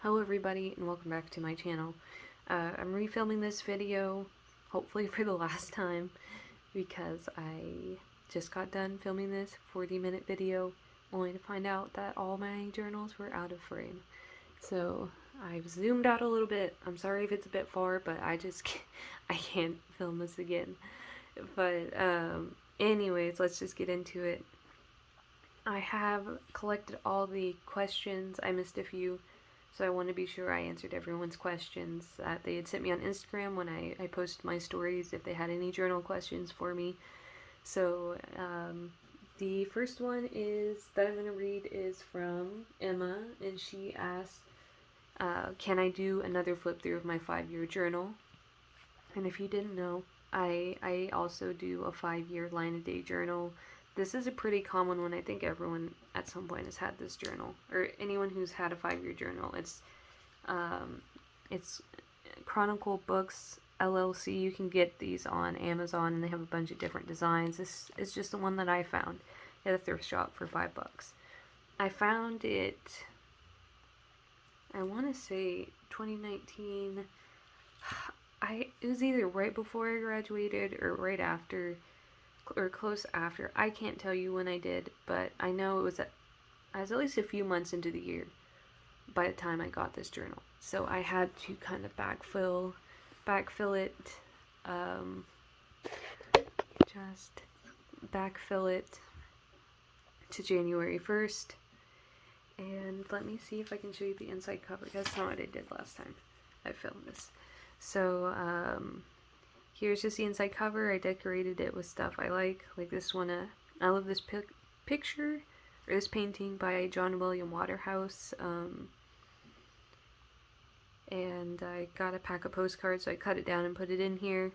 Hello everybody and welcome back to my channel. I'm refilming this video, hopefully for the last time, because I just got done filming this 40-minute video, only to find out that all my journals were out of frame. So I've zoomed out a little bit. I'm sorry if it's a bit far, but I can't film this again. But anyways, let's just get into it. I have collected all the questions. I missed a few. So I want to be sure I answered everyone's questions that they had sent me on Instagram when I posted my stories, if they had any journal questions for me. So the first one that I'm going to read is from Emma, and she asked, can I do another flip through of my 5-year journal? And if you didn't know, I also do a 5-year line a day journal. This is a pretty common one. I think everyone at some point has had this journal, or anyone who's had a 5-year journal. It's Chronicle Books LLC. You can get these on Amazon, and they have a bunch of different designs. This is just the one that I found at a thrift shop for $5. I found it, I want to say 2019. It was either right before I graduated or right after, or close after. I can't tell you when I did, but I know I was at least a few months into the year by the time I got this journal. So I had to kind of backfill it, just backfill it to January 1st. And let me see if I can show you the inside cover. That's not what I did last time I filmed this. So here's just the inside cover. I decorated it with stuff I like this one. I love this picture, or this painting by John William Waterhouse. And I got a pack of postcards, so I cut it down and put it in here.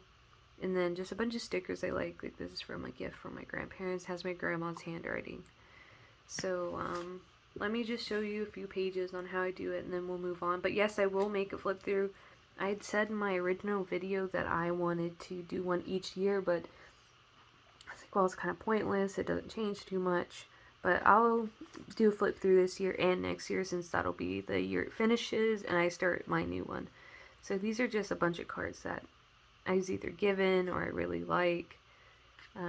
And then just a bunch of stickers I like this is from a gift from my grandparents. It has my grandma's handwriting. So let me just show you a few pages on how I do it, and then we'll move on. But yes, I will make a flip through. I had said in my original video that I wanted to do one each year, but I was like, well, it's kind of pointless. It doesn't change too much. But I'll do a flip through this year and next year, since that'll be the year it finishes and I start my new one. So these are just a bunch of cards that I was either given or I really like.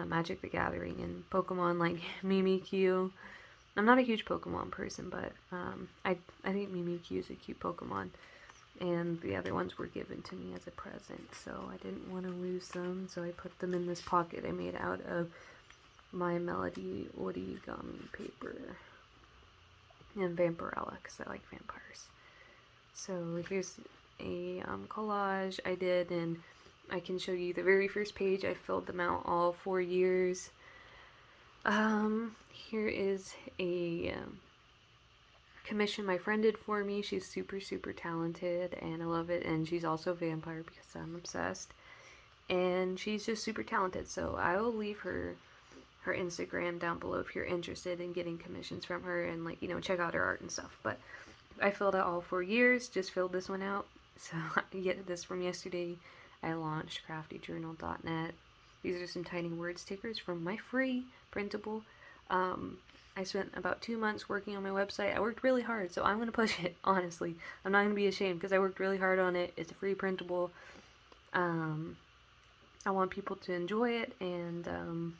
Magic the Gathering and Pokemon, like Mimikyu. I'm not a huge Pokemon person, but I think Mimikyu is a cute Pokemon. And the other ones were given to me as a present, so I didn't want to lose them, so I put them in this pocket I made out of my Melody origami paper and Vampirella, because I like vampires. So here's a collage I did, and I can show you the very first page. I filled them out all 4 years. Here is a commission my friend did for me. She's super talented and I love it, and she's also a vampire because I'm obsessed, and she's just super talented. So I will leave her Instagram down below if you're interested in getting commissions from her and, like, you know, check out her art and stuff. But I filled out all 4 years, just filled this one out. So I get this from yesterday. I launched craftyjournal.net. These are some tiny word stickers from my free printable. I spent about 2 months working on my website. I worked really hard, so I'm going to push it, honestly. I'm not going to be ashamed because I worked really hard on it. It's a free printable. I want people to enjoy it, and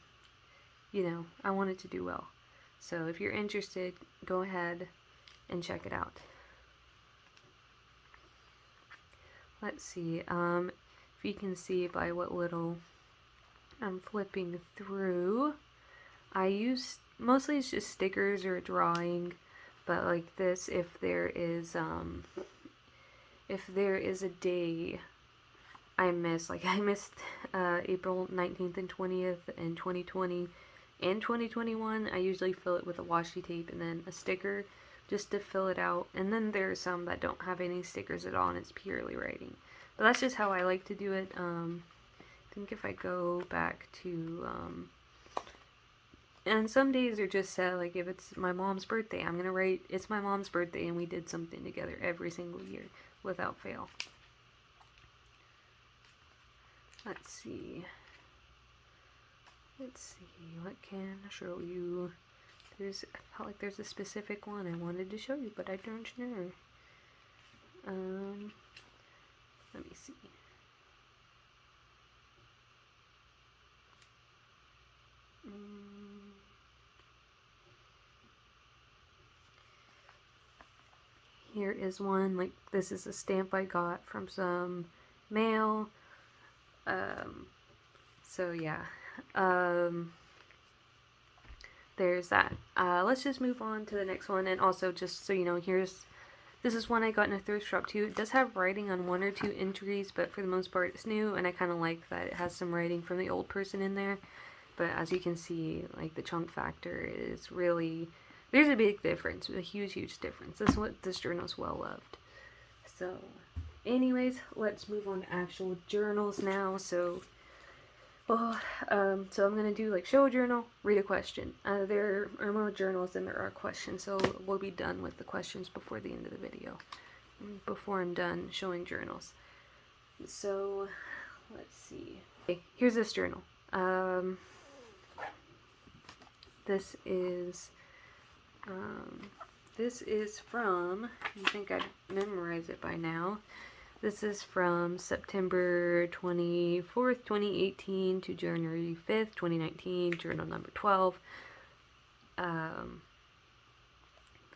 you know, I want it to do well. So if you're interested, go ahead and check it out. Let's see, if you can see by what little I'm flipping through, I use, mostly it's just stickers or drawing, but like this, if there is a day I missed, like I missed April 19th and 20th in 2020 and 2021, I usually fill it with a washi tape and then a sticker just to fill it out. And then there are some that don't have any stickers at all and it's purely writing. But that's just how I like to do it. I think if I go back to, and some days are just set, like if it's my mom's birthday, I'm going to write, it's my mom's birthday and we did something together every single year without fail. Let's see, what can I show you? I felt like there's a specific one I wanted to show you, but I don't know. Here is one, like, this is a stamp I got from some mail. So yeah, there's that. Let's just move on to the next one. And also, just so you know, this is one I got in a thrift shop too. It does have writing on 1 or 2 entries, but for the most part it's new, and I kind of like that it has some writing from the old person in there. But as you can see, like, the chunk factor is really, there's a big difference, a huge difference. This journal's well loved. So anyways, let's move on to actual journals now. So I'm gonna do, like, show a journal, read a question. There are more journals than there are questions, so we'll be done with the questions before the end of the video, before I'm done showing journals. So let's see. Okay, here's this journal. This is from, you think I'd memorize it by now. This is from September 24th, 2018 to January 5th, 2019, journal number 12.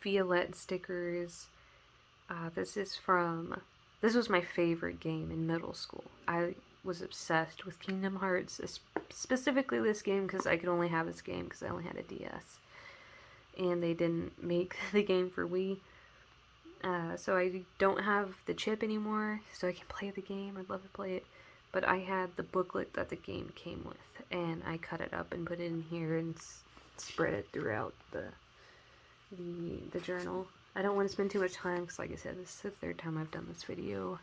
Violet stickers. This was my favorite game in middle school. I was obsessed with Kingdom Hearts, specifically this game, because I could only have this game because I only had a DS. And they didn't make the game for Wii. So I don't have the chip anymore, so I can play the game. I'd love to play it. But I had the booklet that the game came with, and I cut it up and put it in here and spread it throughout the journal. I don't want to spend too much time because, like I said, this is the 3rd time I've done this video.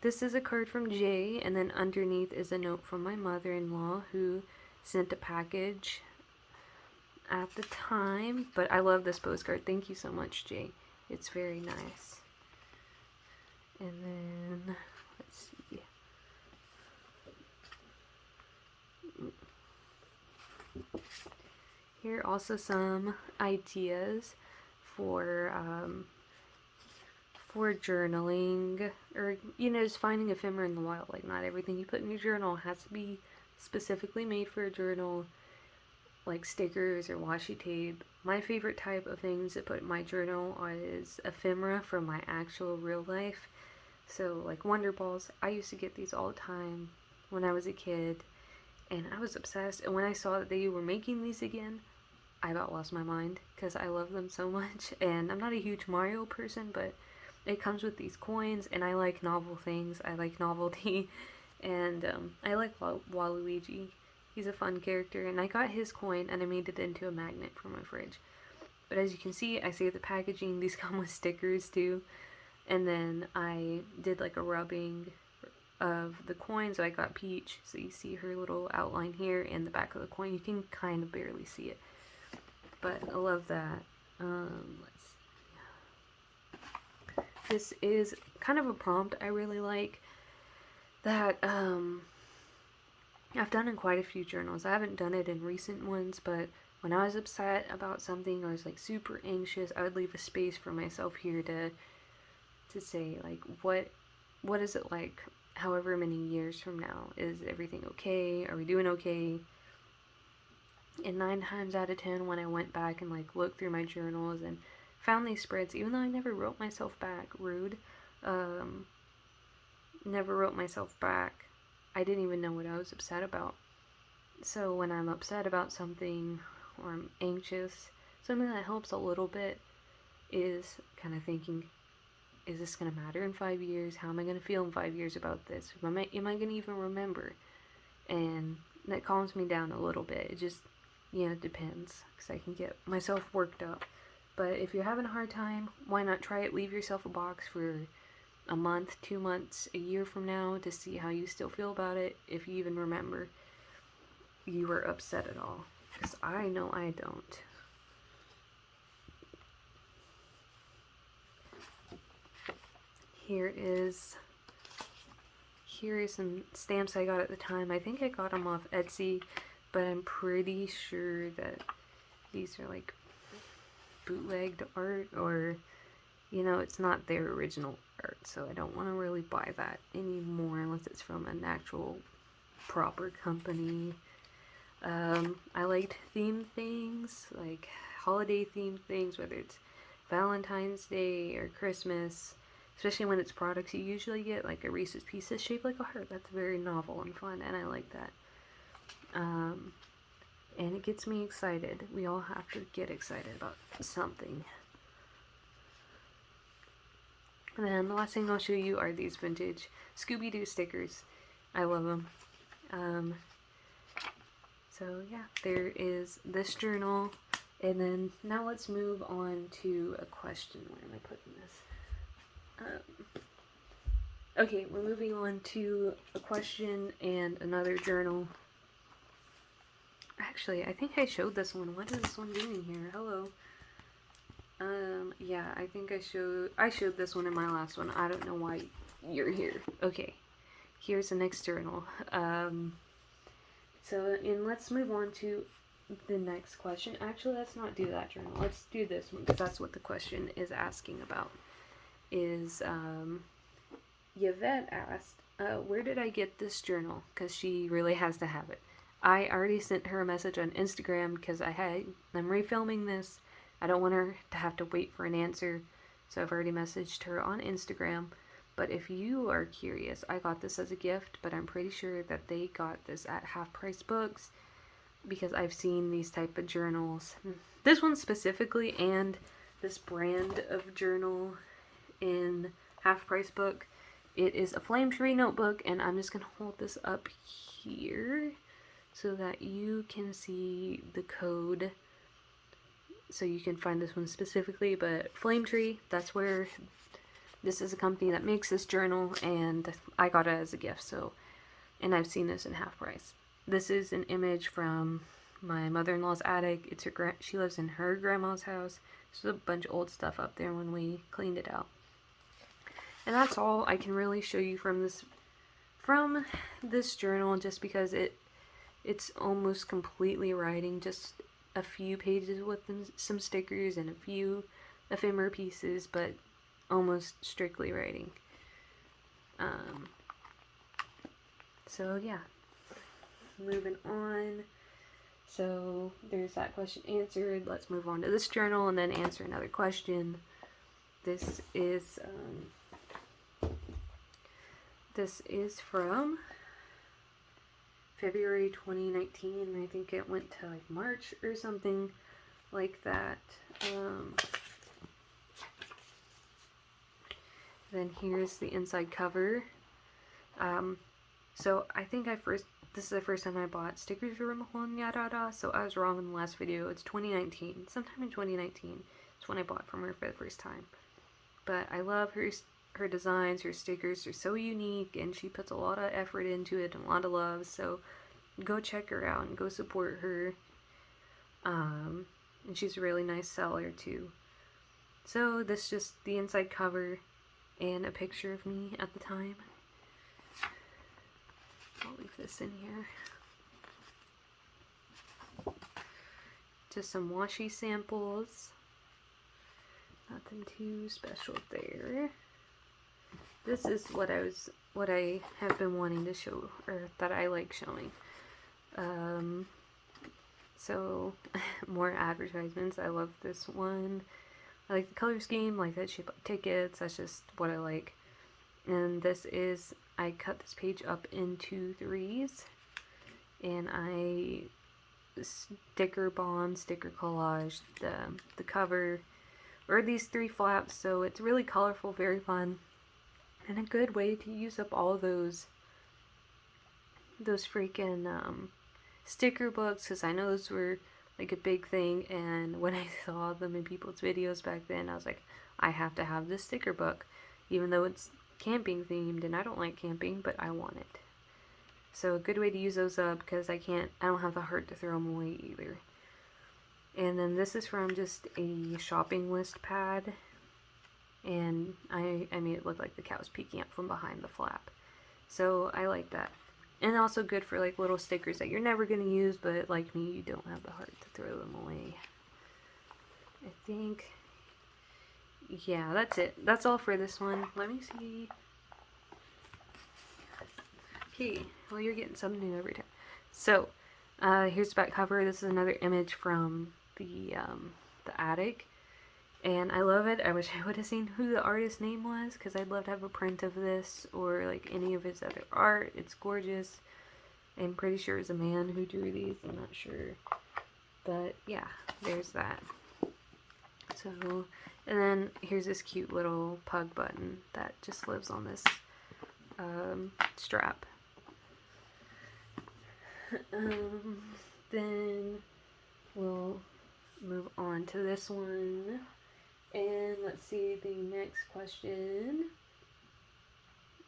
This is a card from Jay, and then underneath is a note from my mother-in-law who sent a package at the time. But I love this postcard. Thank you so much, Jay. It's very nice. And then, let's see. Here are also some ideas for journaling, or, you know, just finding ephemera in the wild. Like, not everything you put in your journal has to be specifically made for a journal, like stickers or washi tape. My favorite type of things to put in my journal is ephemera from my actual real life. So, like, Wonder Balls. I used to get these all the time when I was a kid, and I was obsessed. And when I saw that they were making these again, I about lost my mind because I love them so much. And I'm not a huge Mario person, but it comes with these coins, and I like novel things. I like novelty, and I like Waluigi. He's a fun character, and I got his coin and I made it into a magnet for my fridge. But as you can see, I saved the packaging. These come with stickers too. And then I did like a rubbing of the coin, so I got Peach. So you see her little outline here and the back of the coin. You can kind of barely see it, but I love that. Let's see. This is kind of a prompt I really like that I've done in quite a few journals. I haven't done it in recent ones, but when I was upset about something, or I was like super anxious, I would leave a space for myself here to say, like, what is it like however many years from now? Is everything okay? Are we doing okay? And 9 times out of 10, when I went back and like looked through my journals and found these spreads, even though I never wrote myself back, rude, never wrote myself back, I didn't even know what I was upset about. So when I'm upset about something, or I'm anxious, something that helps a little bit is kind of thinking, is this going to matter in 5 years? How am I going to feel in 5 years about this? Am I going to even remember? And that calms me down a little bit. It just, you know, depends, because I can get myself worked up. But if you're having a hard time, why not try it? Leave yourself a box for a month, 2 months, a year from now to see how you still feel about it, if you even remember you were upset at all. Because I know I don't. Here is some stamps I got at the time. I think I got them off Etsy, but I'm pretty sure that these are like bootlegged art, or, you know, it's not their original art, so I don't want to really buy that anymore unless it's from an actual proper company. I liked themed things, like holiday themed things, whether it's, if Valentine's Day or Christmas, especially when it's products you usually get, like a Reese's Pieces shaped like a heart. That's very novel and fun, and I like that. And it gets me excited. We all have to get excited about something. And then the last thing I'll show you are these vintage Scooby-Doo stickers. I love them. So yeah, there is this journal. And then now let's move on to a question. Where am I putting this? Okay, we're moving on to a question and another journal. Actually, I think I showed this one. What is this one doing here? Hello. Yeah, I think I showed this one in my last one. I don't know why you're here. Okay, here's the next journal. And let's move on to the next question. Actually, let's not do that journal. Let's do this one, because that's what the question is asking about. Yvette asked, where did I get this journal? Because she really has to have it. I already sent her a message on Instagram because I'm refilming this. I don't want her to have to wait for an answer, so I've already messaged her on Instagram. But if you are curious, I got this as a gift, but I'm pretty sure that they got this at Half Price Books, because I've seen these type of journals. This one specifically, and this brand of journal in Half Price Book. It is a Flame Tree notebook, and I'm just going to hold this up here so that you can see the code, so you can find this one specifically. But Flame Tree, that's where, this is a company that makes this journal, and I got it as a gift, so, and I've seen this in Half Price. This is an image from my mother-in-law's attic. It's she lives in her grandma's house. There's a bunch of old stuff up there when we cleaned it out. And that's all I can really show you from this journal, just because it's almost completely writing, just a few pages with some stickers and a few ephemera pieces, but almost strictly writing. So yeah, moving on. So there's that question answered. Let's move on to this journal and then answer another question. This is from February 2019. I think it went to like March or something like that. Then here's the inside cover. So I think this is the first time I bought stickers for Mahon Yarada, so I was wrong in the last video. It's 2019. Sometime in 2019 is when I bought from her for the first time. But I love her designs, her stickers are so unique, and she puts a lot of effort into it and a lot of love, so go check her out and go support her. And she's a really nice seller too. So this is just the inside cover and a picture of me at the time. I'll leave this in here. Just some washi samples. Nothing too special there. This is what I have been wanting to show, or that I like showing. So more advertisements. I love this one. I like the color scheme, like that shape of tickets. That's just what I like. And this is, I cut this page up into 3s, and I sticker collage the cover, or these 3 flaps. So it's really colorful, very fun, and a good way to use up all those freaking sticker books, because I know those were like a big thing, and when I saw them in people's videos back then, I was like, I have to have this sticker book, even though it's camping themed, and I don't like camping, but I want it. So a good way to use those up, because I don't have the heart to throw them away either. And then this is from just a shopping list pad, and I made it look like the cow's peeking up from behind the flap. So I like that. And also good for like little stickers that you're never going to use, but like me, you don't have the heart to throw them away. I think, yeah, that's it. That's all for this one. Let me see. Okay, well, you're getting something new every time. So, here's the back cover. This is another image from the attic. And I love it. I wish I would have seen who the artist's name was, because I'd love to have a print of this or like any of his other art. It's gorgeous. I'm pretty sure it's a man who drew these. I'm not sure. But yeah, there's that. So, and then here's this cute little pug button that just lives on this strap. Then we'll move on to this one. And let's see, the next question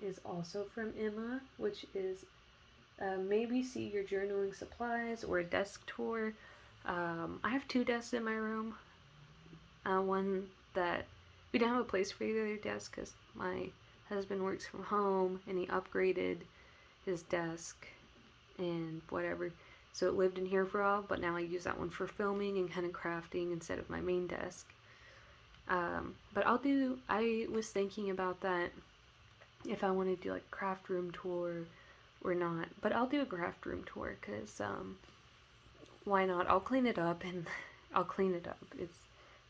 is also from Emma, which is maybe see your journaling supplies or a desk tour. I have 2 desks in my room. One that we didn't have a place for the other desk because my husband works from home and he upgraded his desk and whatever. So it lived in here for a while, but now I use that one for filming and kind of crafting instead of my main desk. But I was thinking about that if I want to do like a craft room tour or not. But I'll do a craft room tour because why not? I'll clean it up and I'll clean it up. It's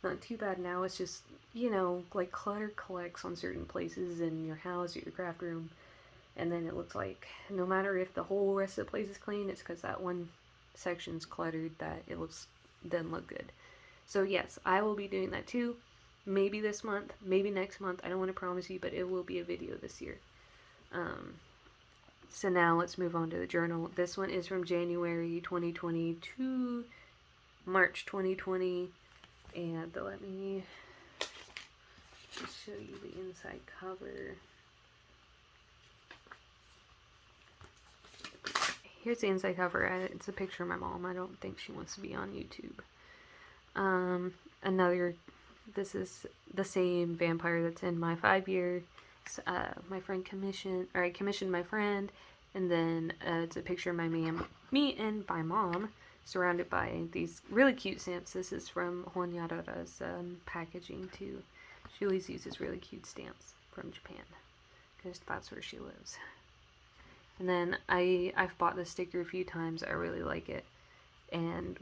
not too bad now. It's just, you know, like clutter collects on certain places in your house or your craft room. And then it looks like no matter if the whole rest of the place is clean, it's because that one section's cluttered that it doesn't look good. So yes, I will be doing that too. Maybe this month, maybe next month. I don't want to promise you, but it will be a video this year. So now let's move on to the journal. This one is from January 2020 to March 2020. And let me just show you the inside cover. Here's the inside cover. It's a picture of my mom. I don't think she wants to be on YouTube. This is the same vampire that's in my 5-year. My friend I commissioned my friend, and then it's a picture of me and my mom, surrounded by these really cute stamps. This is from Honyarara's packaging too. She always uses really cute stamps from Japan, because that's where she lives. And then I've bought this sticker a few times. I really like it. And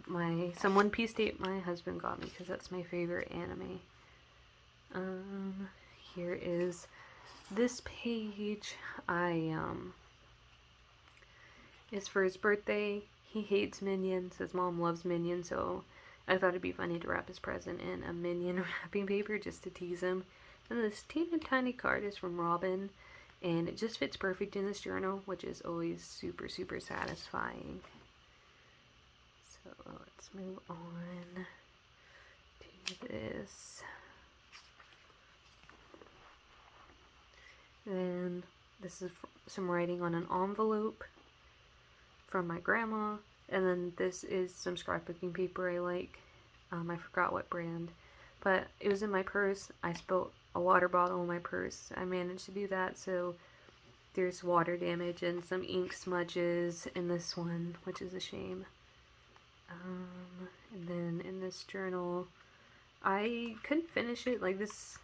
some One Piece tape my husband got me because that's my favorite anime. Here is this page. It's for his birthday. He hates Minions. His mom loves Minions, so I thought it'd be funny to wrap his present in a Minion wrapping paper just to tease him. And this teeny tiny card is from Robin, and it just fits perfect in this journal, which is always super, super satisfying. So let's move on to this. Then this is some writing on an envelope from my grandma. And then this is some scrapbooking paper I like. I forgot what brand, but it was in my purse. I spilled a water bottle in my purse. I managed to do that, so there's water damage and some ink smudges in this one, which is a shame. And then in this journal, I couldn't finish it. Like this,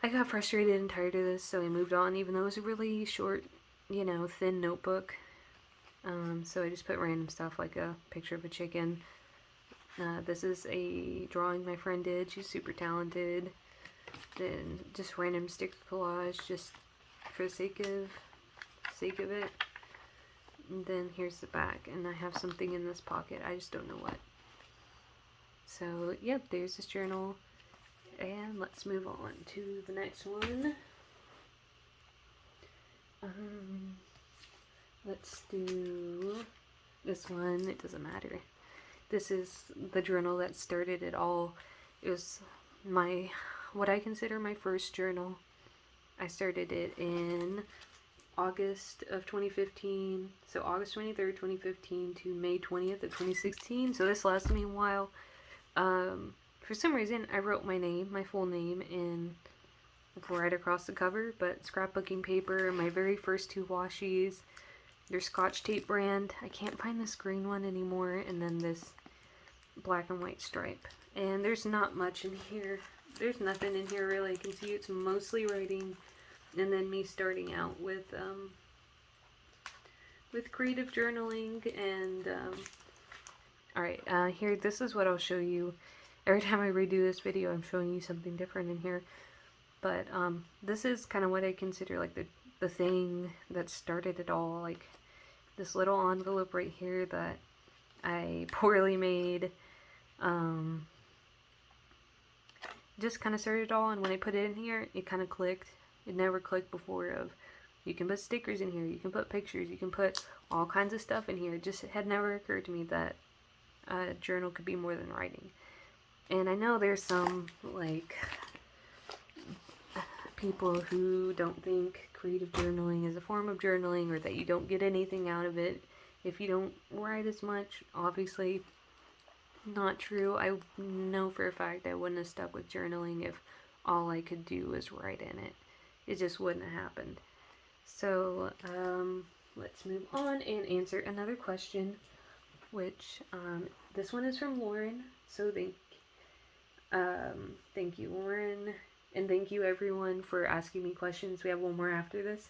I got frustrated and tired of this, so I moved on, even though it was a really short, thin notebook. So I just put random stuff, like a picture of a chicken. This is a drawing my friend did. She's super talented. Then just random sticker collage, just for the sake of it. And then here's the back, and I have something in this pocket. I just don't know what. So, yep, there's this journal. And let's move on to the next one. Let's do this one. It doesn't matter. This is the journal that started it all. It was what I consider my first journal. I started it in August of 2015, so August 23rd, 2015 to May 20th of 2016, so this lasted me a while. For some reason, I wrote my full name in right across the cover, but scrapbooking paper, my very first 2 washies, their Scotch tape brand. I can't find this green one anymore, and then this black and white stripe. And there's not much in here. There's nothing in here really. You can see it's mostly writing, and then me starting out with creative journaling. And alright, here, this is what I'll show you. every time I redo this video, I'm showing you something different in here. But this is kind of what I consider like the thing that started it all. Like this little envelope right here that I poorly made. Just kind of started it all, and when I put it in here, it kind of clicked. It never clicked before of, you can put stickers in here, you can put pictures, you can put all kinds of stuff in here. It just had never occurred to me that a journal could be more than writing. And I know there's some, like, people who don't think creative journaling is a form of journaling, or that you don't get anything out of it if you don't write as much. Obviously, not true. I know for a fact I wouldn't have stuck with journaling if all I could do was write in it. It just wouldn't have happened. So, let's move on and answer another question, which, this one is from Lauren. So thank you, Lauren, and thank you everyone for asking me questions. We have one more after this.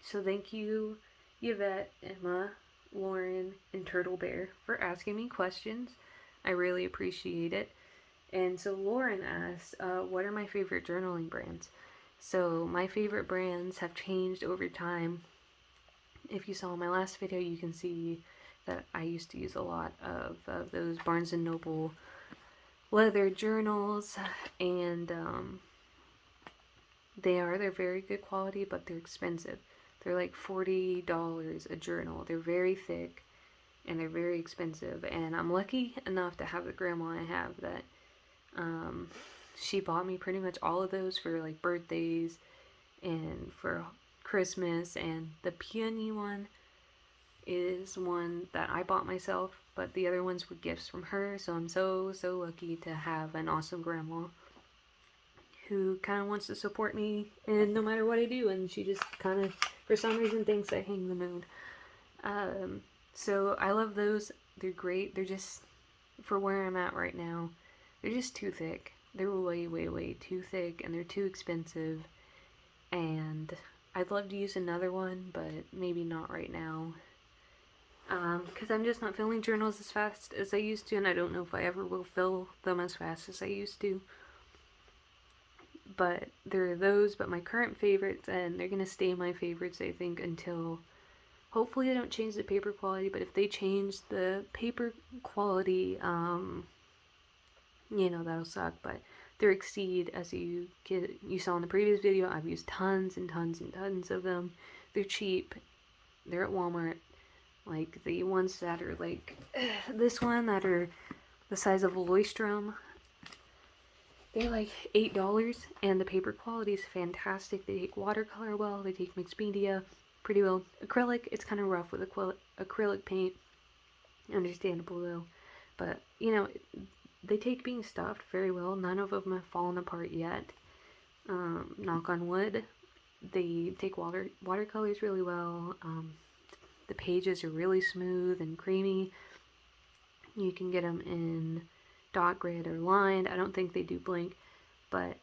So thank you, Yvette, Emma, Lauren, and Turtle Bear for asking me questions. I really appreciate it. And so Lauren asked, what are my favorite journaling brands? So my favorite brands have changed over time. If you saw my last video, you can see that I used to use a lot of those Barnes & Noble leather journals, and they're very good quality, but they're expensive. They're like $40 a journal. They're very thick and they're very expensive, and I'm lucky enough to have the grandma I have that she bought me pretty much all of those for like birthdays and for Christmas. And the peony one is one that I bought myself, but the other ones were gifts from her. So I'm so lucky to have an awesome grandma who kind of wants to support me and no matter what I do, and she just kind of for some reason thinks I hang the moon. So I love those. They're great. They're just, for where I'm at right now, they're just too thick. They're way too thick, and they're too expensive, and I'd love to use another one, but maybe not right now, because I'm just not filling journals as fast as I used to, and I don't know if I ever will fill them as fast as I used to. But there are those, but my current favorites, and they're going to stay my favorites, I think, until, hopefully they don't change the paper quality, but if they change the paper quality, you know, that'll suck. But they're Exceed, as you saw in the previous video. I've used tons and tons of them. They're cheap. They're at Walmart. Like the ones that are like this one that are the size of a Leuchtturm, they're like $8, and the paper quality is fantastic. They take watercolor well, they take mixed media pretty well. Acrylic, it's kind of rough with acrylic paint. Understandable though. But, you know, they take being stuffed very well. None of them have fallen apart yet. Knock on wood. They take watercolors really well. The pages are really smooth and creamy. You can get them in dot grid or lined. I don't think they do blank, but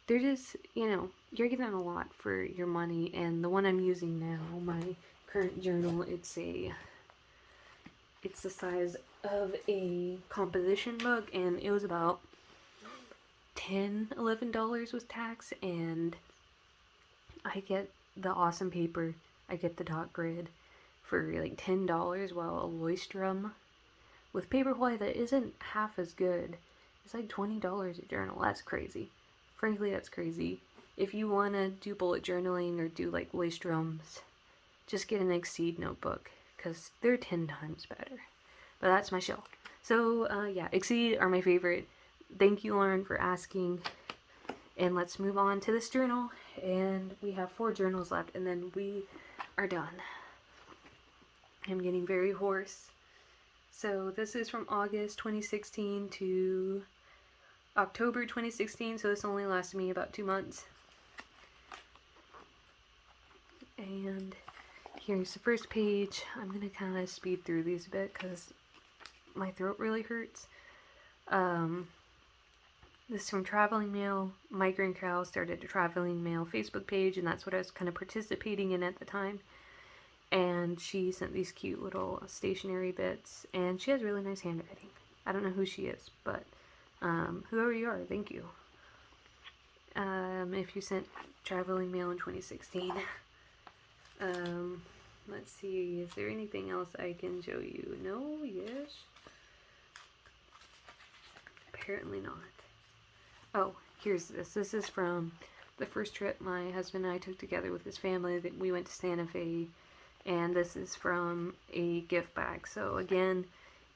they're just, you know, you're getting a lot for your money. And the one I'm using now, my current journal, it's the size of a composition book, and it was about $11 with tax, and I get the awesome paper. I get the dot grid for like $10, while a Leuchtturm with paper quality that isn't half as good, it's like $20 a journal. That's crazy. Frankly, that's crazy. If you want to do bullet journaling or do like Leuchtturms, just get an Exceed notebook, because they're 10 times better. But that's my show. So, yeah, Exceed are my favorite. Thank you, Lauren, for asking. And let's move on to this journal. And we have 4 journals left, and then we are done. I'm getting very hoarse. So this is from August 2016 to October 2016, so this only lasted me about 2 months. And here's the first page. I'm going to kind of speed through these a bit because my throat really hurts. This is from Traveling Mail. Migraine Cow started a Traveling Mail Facebook page, and that's what I was kind of participating in at the time. And she sent these cute little stationery bits, and she has really nice handwriting. I don't know who she is, but Whoever you are, thank you. If you sent traveling mail in 2016. Let's see, is there anything else I can show you? No? Yes? Apparently not. Oh, here's this. This is from the first trip my husband and I took together with his family. That we went to Santa Fe, and this is from a gift bag. So again,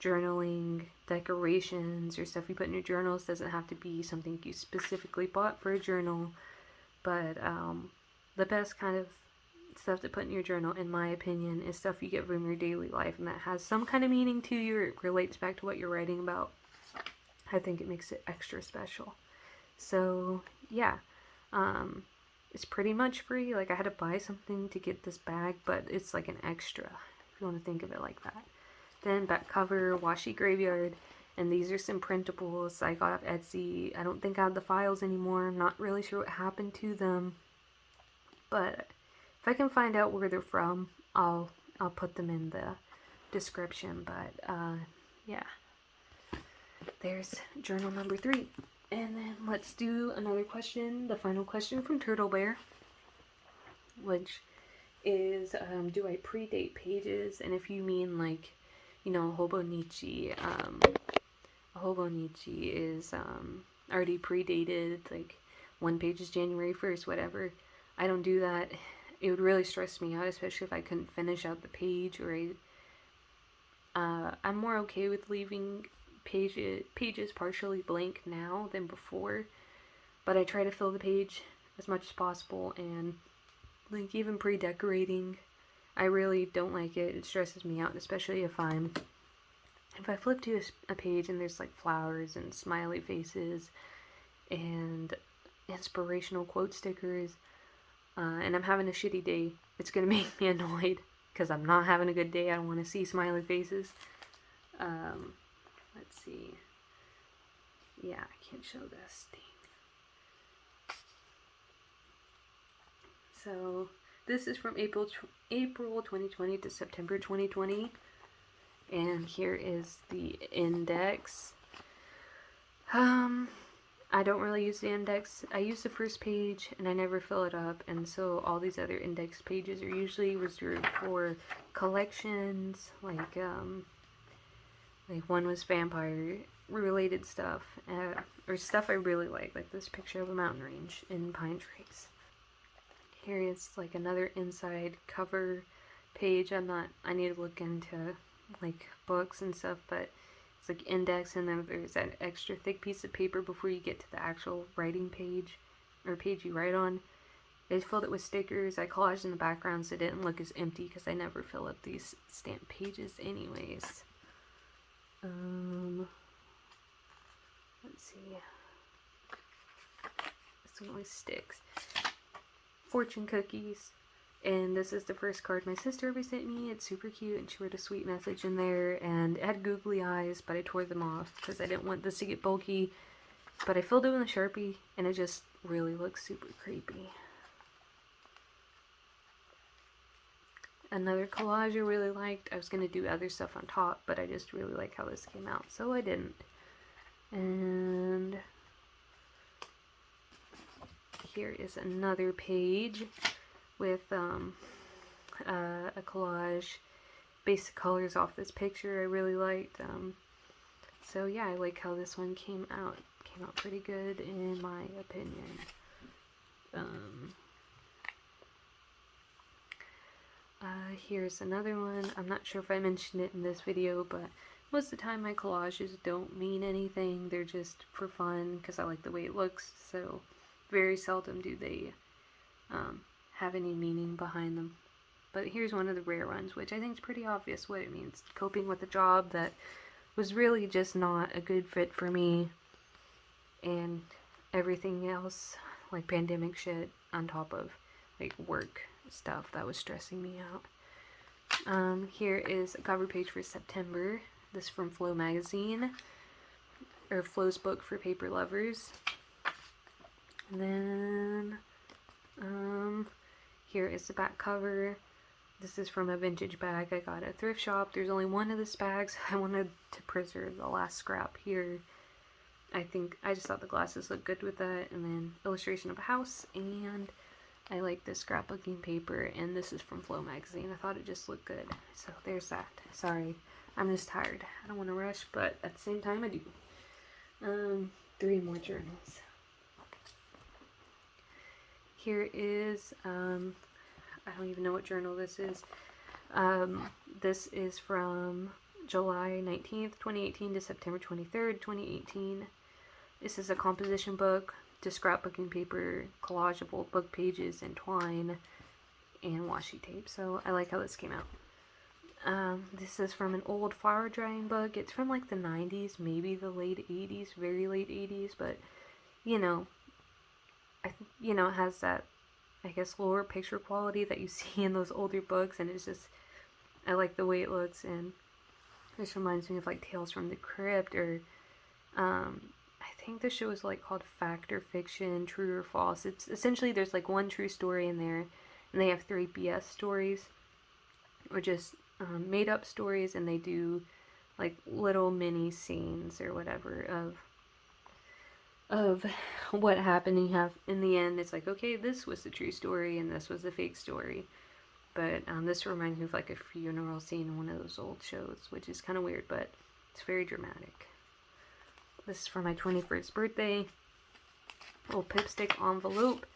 journaling, decorations, or stuff you put in your journals doesn't have to be something you specifically bought for a journal, but the best kind of stuff to put in your journal, in my opinion, is stuff you get from your daily life and that has some kind of meaning to you, or it relates back to what you're writing about. I think it makes it extra special. So yeah, it's pretty much free. Like, I had to buy something to get this bag, but it's like an extra, if you want to think of it like that. Then back cover, washi graveyard, and these are some printables I got off Etsy. I don't think I have the files anymore. I'm not really sure what happened to them, but if I can find out where they're from, I'll put them in the description. But yeah, there's journal number 3. And then let's do another question, the final question from Turtle Bear, which is, do I predate pages? And if you mean like, you know, Hobonichi, Hobonichi is already predated, like one page is January 1st, whatever. I don't do that. It would really stress me out, especially if I couldn't finish out the page, or I'm more okay with leaving pages partially blank now than before, but I try to fill the page as much as possible. And like, even pre-decorating, I really don't like it. It stresses me out, especially if I flip to a page and there's like flowers and smiley faces and inspirational quote stickers, and I'm having a shitty day. It's gonna make me annoyed because I'm not having a good day. I don't want to see smiley faces. Let's see. Yeah, I can't show this thing. So this is from April 2020 to September 2020, and here is the index. I don't really use the index. I use the first page and I never fill it up, and so all these other index pages are usually reserved for collections, like one was vampire related stuff, or stuff I really like this picture of a mountain range in pine trees. Here is like another inside cover page. I need to look into like books and stuff, but it's like index, and then there's that extra thick piece of paper before you get to the actual writing page, or page you write on. I filled it with stickers. I collaged in the background so it didn't look as empty, because I never fill up these stamped pages anyways. Let's see. This one always sticks. Fortune cookies. And this is the first card my sister ever sent me. It's super cute, and she wrote a sweet message in there, and it had googly eyes, but I tore them off because I didn't want this to get bulky. But I filled it with a Sharpie, and it just really looks super creepy. Another collage I really liked. I was going to do other stuff on top, but I just really like how this came out, so I didn't. And here is another page with a collage, basic colors off this picture I really liked. So yeah, I like how this one came out. Came out pretty good in my opinion. Here's another one. I'm not sure if I mentioned it in this video, but most of the time my collages don't mean anything. They're just for fun because I like the way it looks, so very seldom do they have any meaning behind them. But here's one of the rare ones, which I think is pretty obvious what it means. Coping with a job that was really just not a good fit for me, and everything else, like pandemic shit, on top of like work stuff that was stressing me out. Here is a cover page for September. This is from Flow magazine, or Flow's book for paper lovers. And then here is the back cover. This is from a vintage bag I got at a thrift shop. There's only one of this bag, so I wanted to preserve the last scrap here. I just thought the glasses looked good with that. And then illustration of a house, and I like this scrapbooking paper, and this is from Flow magazine. I thought it just looked good, so there's that. Sorry, I'm just tired. I don't want to rush, but at the same time I do. 3 more journals. Here is, I don't even know what journal this is. This is from July 19th, 2018 to September 23rd, 2018. This is a composition book, just scrapbooking paper, collage of old book pages, and twine, and washi tape. So I like how this came out. This is from an old flower drying book. It's from like the 90s, maybe the late 80s, very late 80s, but you know, it has that, I guess, lower picture quality that you see in those older books, and it's just, I like the way it looks, and this reminds me of like Tales from the Crypt, or I think the show is like called Fact or Fiction, True or False. It's essentially, there's like one true story in there, and they have 3 BS stories, or just made up stories, and they do like little mini scenes or whatever of what happened, and you have, in the end, it's like, okay, this was the true story and this was the fake story. But this reminds me of like a funeral scene in one of those old shows, which is kind of weird, but it's very dramatic. This is for my 21st birthday. Little Pipstick envelope,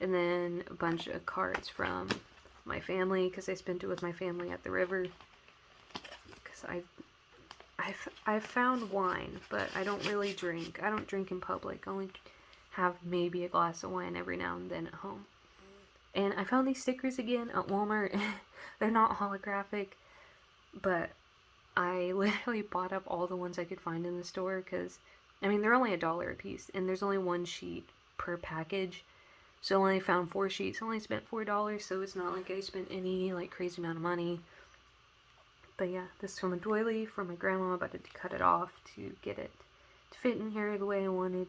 and then a bunch of cards from my family, because I spent it with my family at the river. Because I've found wine, but I don't really drink. I don't drink in public. I only have maybe a glass of wine every now and then at home. And I found these stickers again at Walmart. They're not holographic, but I literally bought up all the ones I could find in the store, because, I mean, they're only $1 a piece, and there's only 1 sheet per package. So I only found 4 sheets. I only spent $4, so it's not like I spent any like crazy amount of money. But yeah, this is from a doily for my grandma, but I had to cut it off to get it to fit in here the way I wanted.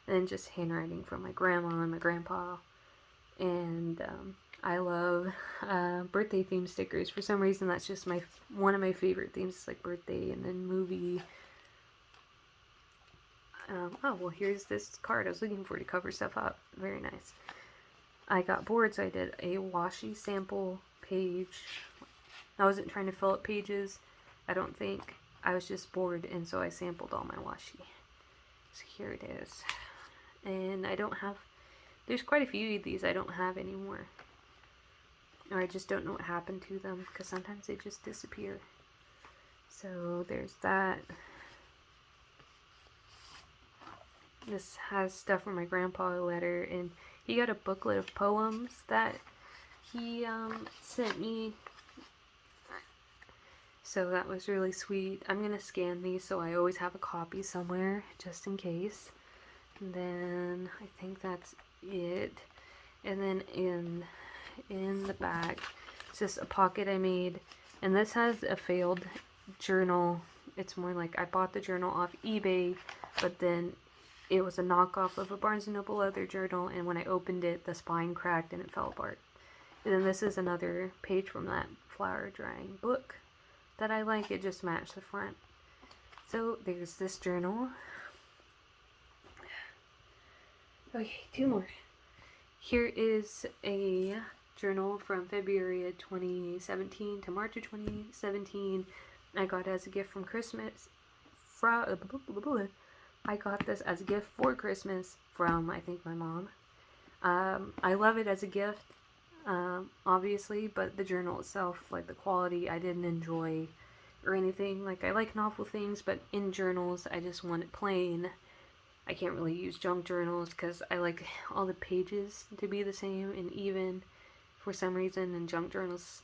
And then just handwriting from my grandma and my grandpa. And I love birthday themed stickers. For some reason, that's just one of my favorite themes. It's like birthday and then movie. Oh, well, here's this card I was looking for to cover stuff up. Very nice. I got bored, so I did a washi sample page. I wasn't trying to fill up pages, I don't think. I was just bored, and so I sampled all my washi. So here it is. And I don't have, there's quite a few of these I don't have anymore. Or I just don't know what happened to them, because sometimes they just disappear. So there's that. This has stuff from my grandpa, a letter, and he got a booklet of poems that he sent me. So that was really sweet. I'm going to scan these so I always have a copy somewhere, just in case. And then I think that's it. And then in the back, it's just a pocket I made. And this has a failed journal. It's more like I bought the journal off eBay, but then it was a knockoff of a Barnes & Noble leather journal, and when I opened it, the spine cracked and it fell apart. And then this is another page from that flower drying book that I like. It just matched the front. So there's this journal. Okay, 2 more. Here is a journal from February of 2017 to March of 2017. I got it as a gift from Christmas. I got this as a gift for Christmas from, I think, my mom. I love it as a gift, obviously, but the journal itself, like the quality, I didn't enjoy or anything. Like, I like novel things, but in journals, I just want it plain. I can't really use junk journals because I like all the pages to be the same and even for some reason, and junk journals,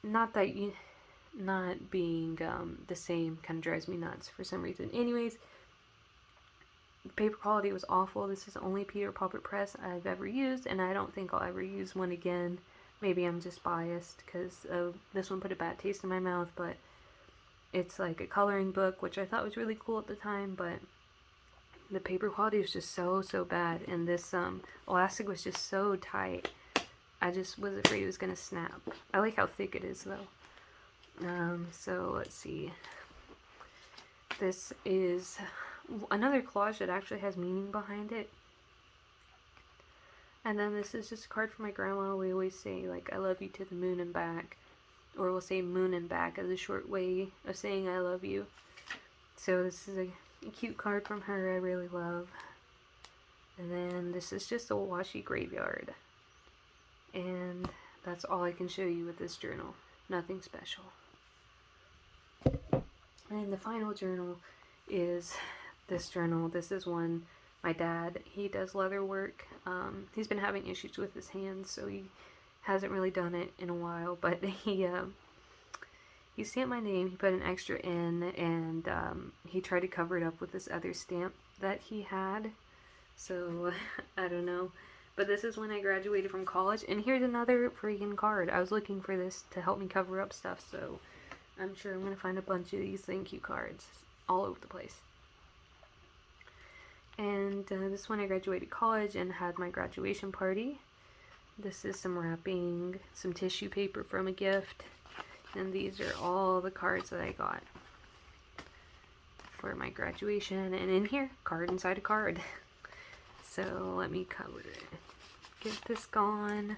not that you... not being the same kind of drives me nuts for some reason. Anyways, the paper quality was awful. This is the only Peter Puppet press I've ever used, and I don't think I'll ever use one again. Maybe I'm just biased because this one put a bad taste in my mouth, but it's like a coloring book, which I thought was really cool at the time, but the paper quality was just so bad, and this elastic was just so tight. I just was afraid it was going to snap. I like how thick it is, though. So let's see. This is another collage that actually has meaning behind it. And then this is just a card from my grandma. We always say, like, I love you to the moon and back. Or we'll say moon and back as a short way of saying I love you. So this is a cute card from her I really love. And then this is just a washi graveyard. And that's all I can show you with this journal. Nothing special. And the final journal is this journal. This is one my dad, he does leather work. He's been having issues with his hands, so he hasn't really done it in a while, but he stamped my name, he put an extra N, and he tried to cover it up with this other stamp that he had. So, I don't know. But this is when I graduated from college, and here's another freaking card. I was looking for this to help me cover up stuff, so I'm sure I'm going to find a bunch of these thank you cards all over the place. And this one I graduated college and had my graduation party. This is some wrapping, some tissue paper from a gift, and these are all the cards that I got for my graduation. And in here, card inside a card. So let me cover it. Get this gone.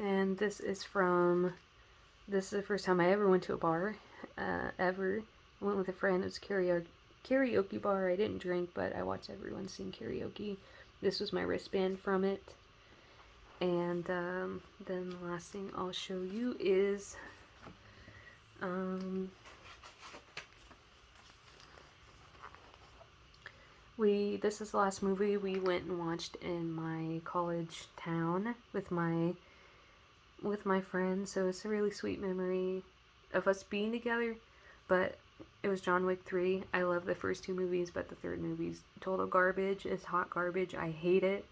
And this is the first time I ever went to a bar, ever. I went with a friend. It was a karaoke bar. I didn't drink, but I watched everyone sing karaoke. This was my wristband from it. And then the last thing I'll show you is this is the last movie we went and watched in my college town with my friends, so it's a really sweet memory of us being together. But it was John Wick 3. I love the first two movies, but the third movie's total garbage. It's hot garbage. I hate it.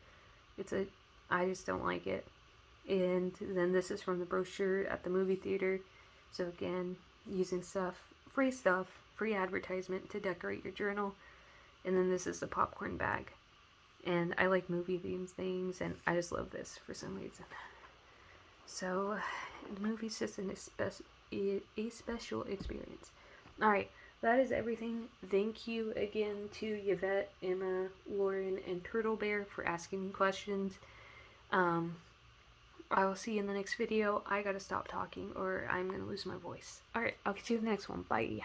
I just don't like it. And then this is from the brochure at the movie theater. So again, using free advertisement to decorate your journal. And then this is the popcorn bag. And I like movie themed things, and I just love this for some reason. So, the movie's just a special experience. Alright, that is everything. Thank you again to Yvette, Emma, Lauren, and Turtle Bear for asking me questions. I will see you in the next video. I gotta stop talking or I'm gonna lose my voice. Alright, I'll get you in the next one. Bye.